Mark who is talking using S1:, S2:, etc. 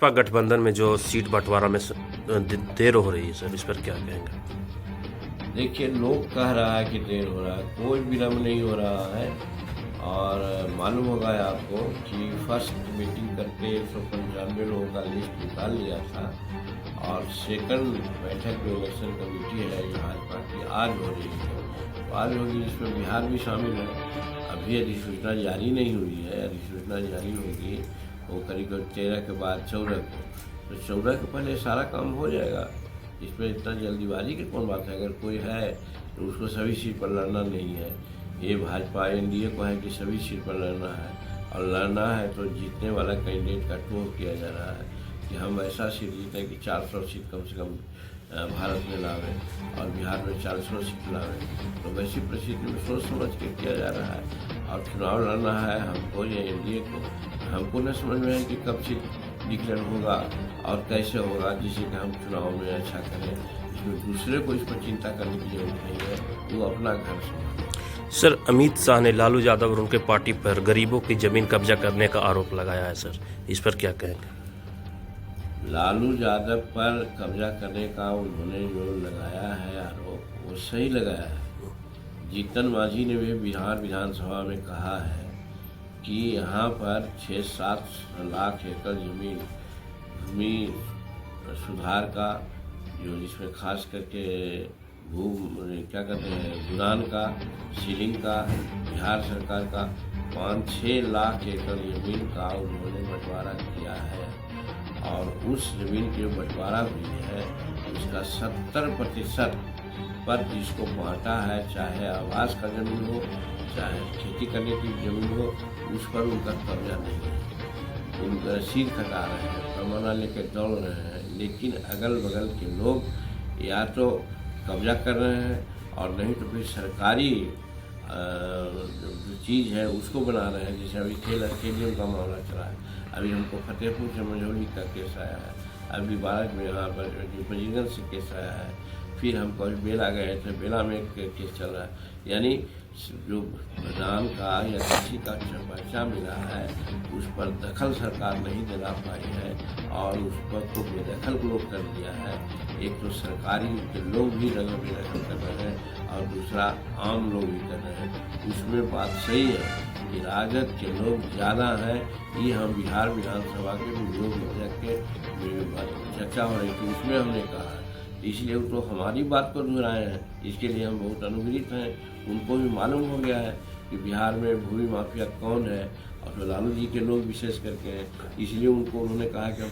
S1: सपा गठबंधन में जो सीट बंटवारा में देर हो रही है सर, इस पर क्या कहेंगे?
S2: देखिए, लोग कह रहा है कि देर हो रहा है, कोई विलम्ब नहीं हो रहा है। और मालूम होगा आपको कि फर्स्ट मीटिंग करके 195 लोगों का लिस्ट निकाल लिया था और सेकंड बैठक जो इलेक्शन कमेटी है जो भाजपा की आज हो रही है, आज होगी, जिसमें बिहार भी शामिल है। अभी अधिसूचना जारी नहीं हुई है, अधिसूचना जारी होगी वो करीब 13 के बाद 14 को, तो 14 के पहले सारा काम हो जाएगा। इसमें इतना जल्दीबाजी की कौन बात है? अगर कोई है तो उसको सभी सीट पर लड़ना नहीं है। ये भाजपा एनडीए को है कि सभी सीट पर लड़ना है, और लड़ना है तो जीतने वाला कैंडिडेट का टोर किया जा रहा है कि हम ऐसा सीट जीतें कि 400 सीट कम से कम भारत में लावें और बिहार में 400 सीट लावें। तो वैसी परिस्थिति में सोच समझ के किया जा रहा है। और चुनाव लड़ना है हमको या एनडीए को, हमको न समझ में है कि कब सीट डिक्लेयर होगा और कैसे होगा, जिससे कि हम चुनाव में अच्छा करें। इसमें दूसरे को इस पर चिंता करने की जरूरत नहीं है, वो अपना घर संभाले।
S1: सर, अमित शाह ने लालू यादव और उनके पार्टी पर गरीबों की जमीन कब्जा करने का आरोप लगाया है सर, इस पर क्या कहेंगे?
S2: लालू यादव पर कब्जा करने का उन्होंने जो लगाया है आरोप, वो सही लगाया है। जीतन मांझी ने भी बिहार विधानसभा में कहा है कि यहाँ पर 6-7 लाख एकड़ जमीन भूमि सुधार का, जो जिसमें खास करके क्या कहते हैं, गुदान का, सीलिंग का, बिहार सरकार का 5-6 लाख एकड़ जमीन का उन्होंने बंटवारा किया है। और उस जमीन की जो बंटवारा हुई है उसका 70% पर जिसको बांटा है, चाहे आवास का जमीन हो चाहे खेती करने की जमीन हो, उस पर उनका कब्जा नहीं है। उनका रसीद कटा रहे हैं, पैमाना लेकर दौड़ रहे हैं, लेकिन अगल बगल के लोग या तो कब्जा कर रहे हैं और नहीं तो फिर सरकारी जो चीज़ है उसको बना रहे हैं। जैसे अभी खेल स्टेडियम का मामला चला है, अभी हमको फतेहपुर से मंझौली का केस आया है, अभी बारह में यहाँ पर पजीगंज से केस आया है, फिर हमको अभी बेला गए थे, बेला में एक केस चल रहा है। यानी जो प्रधान का या किसी का पर्चा मिला है उस पर दखल सरकार नहीं दिला पाई है और उस पर को बेदखल लोग कर दिया है। एक तो सरकारी लोग भी बेदखल कर रहे हैं और दूसरा आम लोग भी कर रहे हैं। उसमें बात सही है कि राजद के लोग ज़्यादा हैं। ये हम बिहार विधानसभा के वीडियो में के चर्चा हो रही थी, उसमें हमने कहा है, इसलिए वो तो हमारी बात को दोहराए हैं। इसके लिए हम बहुत अनुग्रहित हैं। उनको भी मालूम हो गया है कि बिहार में भूमि माफिया कौन है, और तो लालू जी के लोग विशेष करके हैं, इसलिए उन्होंने कहा कि हम